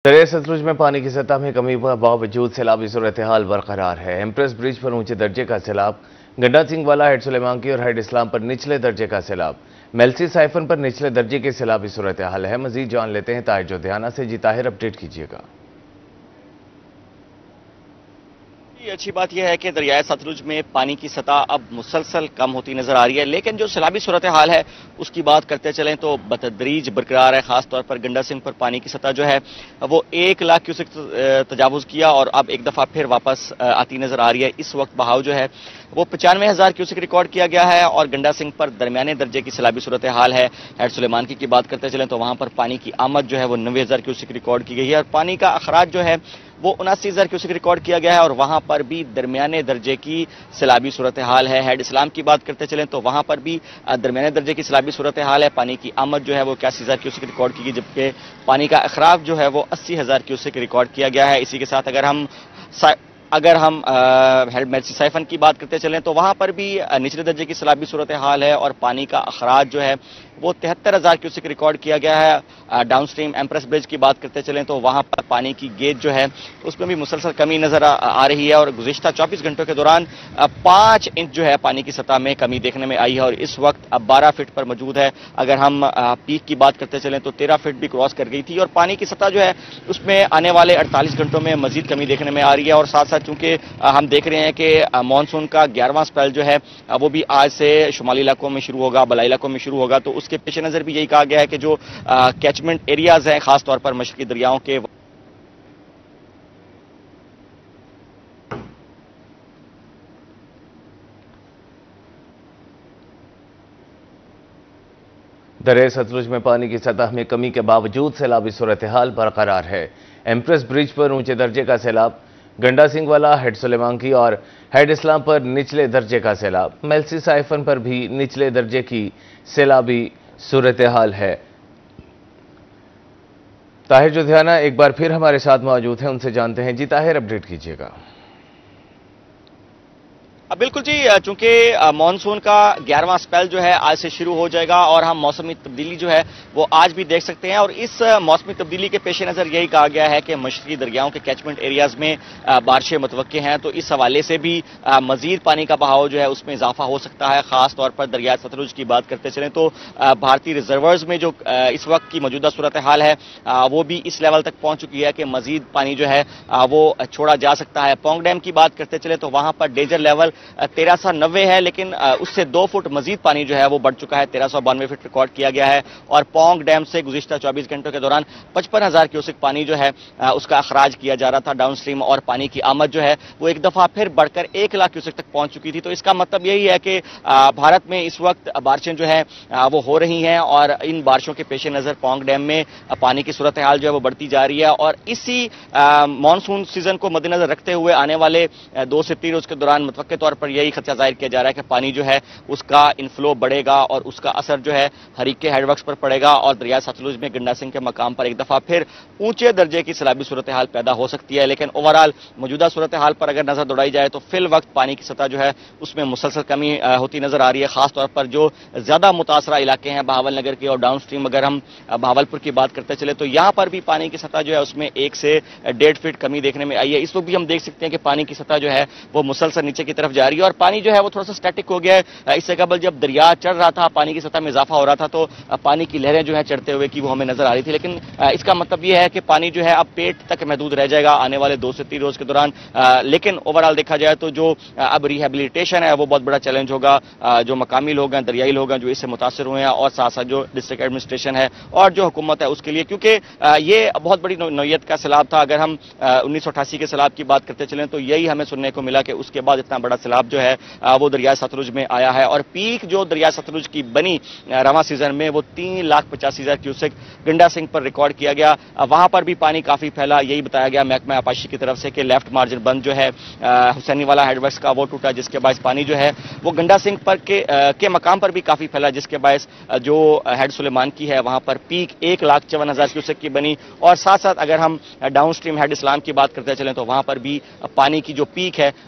دریائے ستلج میں پانی کی سطح میں کمی کے باوجود سیلابی صورتحال برقرار ہے۔ ایمپریس برج پر اونچے درجے کا سیلاب، گنڈا سنگھ والا، ہیڈ سلیمان کی اور ہیڈ اسلام پر نچلے درجے کا سیلاب، میلسی سائفن پر نچلے درجے کی سیلابی صورتحال ہے۔ مزید جان لیتے ہیں طاہر جودھیانہ سے۔ جی طاہر، اپڈیٹ کیجیے گا۔ اچھی بات یہ ہے کہ دریائے ستلج میں پانی کی سطح اب مسلسل کم ہوتی نظر آ رہی ہے، لیکن جو سیلابی صورتحال ہے اس کی بات کرتے چلیں تو بتدریج برقرار ہے۔ خاص طور پر گنڈا سنگھ پر پانی کی سطح جو ہے وہ 1,00,000 کیوسک تجاوز کیا اور اب ایک دفعہ پھر واپس آتی نظر آ رہی ہے۔ اس وقت بہاؤ جو ہے وہ 95,000 کیوسک ریکارڈ کیا گیا ہے اور گنڈا سنگھ پر درمیانے درجے کی سیلابی صورتحال ہے۔ ہیڈ سلیمان کی بات کرتے چلیں تو وہاں پر پانی کی آمد جو ہے وہ 90,000 کیوسک ریکارڈ کی گئی ہے اور پانی کا اخراج جو ہے وہ 79,000 کیوسک ریکارڈ کیا گیا ہے اور وہاں پر بھی درمیانے درجے کی سیلابی صورتحال ہے۔ ہیڈ اسلام کی بات کرتے چلیں تو وہاں پر بھی درمیانے درجے کی سیلابی صورتحال ہے۔ پانی کی آمد جو ہے وہ 81,000 کیوسک ریکارڈ کی گئی، جبکہ پانی کا اخراج جو ہے وہ 80,000 کیوسک ریکارڈ کیا گیا ہے۔ اسی کے ساتھ اگر ہم میلسی سائفن کی بات کرتے چلیں تو وہاں پر بھی نچلے درجے کی سیلابی صورتحال ہے اور پانی کا اخراج جو ہے وہ 73,000 کیوسک ریکارڈ کیا گیا ہے۔ ڈاؤن سٹریم ایمپریس برج کی بات کرتے چلیں تو وہاں پر پانی کی گیج جو ہے اس میں بھی مسلسل کمی نظر آ رہی ہے اور گزشتہ 24 گھنٹوں کے دوران 5 انچ جو ہے پانی کی سطح میں کمی دیکھنے میں آئی ہے اور اس وقت اب 12 فٹ پر موجود ہے۔ اگر ہم پیک کی بات کرتے چلیں تو 13 فٹ بھی کراس کر گئی تھی اور پانی کی سطح جو ہے اس میں آنے والے 48 گھنٹوں میں مزید کمی دیکھنے میں آ رہی ہے۔ اور ساتھ ساتھ چونکہ ہم دیکھ رہے ہیں کہ مانسون کا 11واں سپیل جو ہے وہ بھی آج سے شمالی علاقوں میں شروع ہوگا، بلائی علاقوں میں شروع ہوگا، تو اس کے پیش نظر بھی یہی کہا گیا ہے کہ جو کیچمنٹ ایریاز ہیں خاص طور پر مشرقی دریاؤں کے دریائے ستلج میں پانی کی سطح میں کمی کے باوجود سیلابی صورتحال برقرار ہے۔ ایمپریس برج پر اونچے درجے کا سیلاب، گنڈا سنگھ والا، ہیڈ سلیمان کی اور ہیڈ اسلام پر نچلے درجے کا سیلاب، میلسی سائفن پر بھی نچلے درجے کی سیلابی صورتحال ہے۔ طاہر جودھیانہ ایک بار پھر ہمارے ساتھ موجود ہیں، ان سے جانتے ہیں۔ جی طاہر، اپڈیٹ کیجیے گا۔ بالکل جی، چونکہ مانسون کا 11واں سپیل جو ہے آج سے شروع ہو جائے گا اور ہم موسمی تبدیلی جو ہے وہ آج بھی دیکھ سکتے ہیں اور اس موسمی تبدیلی کے پیش نظر یہی کہا گیا ہے کہ مشرقی دریاؤں کے کیچمنٹ ایریاز میں بارشیں متوقع ہیں، تو اس حوالے سے بھی مزید پانی کا بہاؤ جو ہے اس میں اضافہ ہو سکتا ہے۔ خاص طور پر دریائے ستلج کی بات کرتے چلیں تو بھارتی ریزرورز میں جو اس وقت کی موجودہ صورتحال ہے وہ بھی اس لیول تک پہنچ چکی ہے کہ مزید پانی جو ہے وہ چھوڑا جا سکتا ہے۔ پونگ ڈیم کی بات کرتے چلیں تو وہاں پر ڈینجر لیول 1390 ہے، لیکن اس سے 2 فٹ مزید پانی جو ہے وہ بڑھ چکا ہے، 1392 فٹ ریکارڈ کیا گیا ہے اور پونگ ڈیم سے گزشتہ 24 گھنٹوں کے دوران 55,000 کیوسک پانی جو ہے اس کا اخراج کیا جا رہا تھا ڈاؤن سٹریم اور پانی کی آمد جو ہے وہ ایک دفعہ پھر بڑھ کر 1,00,000 کیوسک تک پہنچ چکی تھی۔ تو اس کا مطلب یہی ہے کہ بھارت میں اس وقت بارشیں جو ہے وہ ہو رہی ہیں اور ان بارشوں کے پیش نظر پونگ ڈیم میں پانی کی صورتحال جو ہے وہ بڑھتی جا رہی ہے اور اسی مانسون سیزن کو مد نظر رکھتے ہوئے آنے والے 2 سے 3 روز کے دوران متوقع طور پر یہی خدشہ ظاہر کیا جا رہا ہے کہ پانی جو ہے اس کا انفلو بڑھے گا اور اس کا اثر جو ہے ہریکے ہیڈ ورکس پر پڑے گا اور دریائے ستلج میں گنڈا سنگھ کے مقام پر ایک دفعہ پھر اونچے درجے کی سیلابی صورتحال پیدا ہو سکتی ہے۔ لیکن اوورال موجودہ صورتحال پر اگر نظر دوڑائی جائے تو فی الوقت پانی کی سطح جو ہے اس میں مسلسل کمی ہوتی نظر آ رہی ہے۔ خاص طور پر جو زیادہ متاثرہ علاقے ہیں بہاول نگر کے اور ڈاؤن سٹریم اگر ہم بہاولپور کی بات کرتے چلے تو یہاں پر بھی پانی کی سطح جو ہے اس میں 1 سے 1.5 فٹ کمی دیکھنے میں آئی ہے۔ اس وقت بھی ہم دیکھ سکتے ہیں کہ پانی کی سطح جو ہے وہ مسلسل نیچے کی طرف جا رہی ہے اور پانی جو ہے وہ تھوڑا سا سٹیٹک ہو گیا ہے۔ اس سے قبل جب دریا چڑھ رہا تھا پانی کی سطح میں اضافہ ہو رہا تھا تو پانی کی لہریں جو ہیں چڑھتے ہوئے کی وہ ہمیں نظر آ رہی تھی، لیکن اس کا مطلب یہ ہے کہ پانی جو ہے اب پیٹ تک محدود رہ جائے گا آنے والے 2 سے 3 روز کے دوران۔ لیکن اوورال دیکھا جائے تو جو اب ریہیبلیٹیشن ہے وہ بہت بڑا چیلنج ہوگا۔ جو مقامی لوگ ہیں، دریائی لوگ ہیں جو اس سے متاثر ہوئے ہیں اور ساتھ ساتھ جو ڈسٹرکٹ ایڈمنسٹریشن ہے اور جو حکومت ہے اس کے لیے، کیونکہ یہ بہت بڑی نوعیت کا سیلاب تھا۔ اگر ہم 1988 کے سیلاب کی بات کرتے چلیں تو یہی ہمیں سننے کو ملا کہ اس کے بعد اتنا بڑا سیلاب جو ہے وہ دریائے ستلج میں آیا ہے اور پیک جو دریائے ستلج کی بنی رواں سیزن میں وہ 3,85,000 کیوسک گنڈا سنگھ پر ریکارڈ کیا گیا۔ وہاں پر بھی پانی کافی پھیلا، یہی بتایا گیا محکمہ آبپاشی کی طرف سے کہ لیفٹ مارجن بند جو ہے حسینی والا ہیڈ ورکس کا وہ ٹوٹا، جس کے باعث پانی جو ہے وہ گنڈا سنگھ پر کے مقام پر بھی کافی پھیلا، جس کے باعث جو ہیڈ سلیمان کی ہے وہاں پر پیک 1,54,000 کیوسک کی بنی اور ساتھ ساتھ اگر ہم ڈاؤن سٹریم ہیڈ اسلام کی بات کرتے چلیں تو وہاں پر بھی پانی کی جو پیک ہے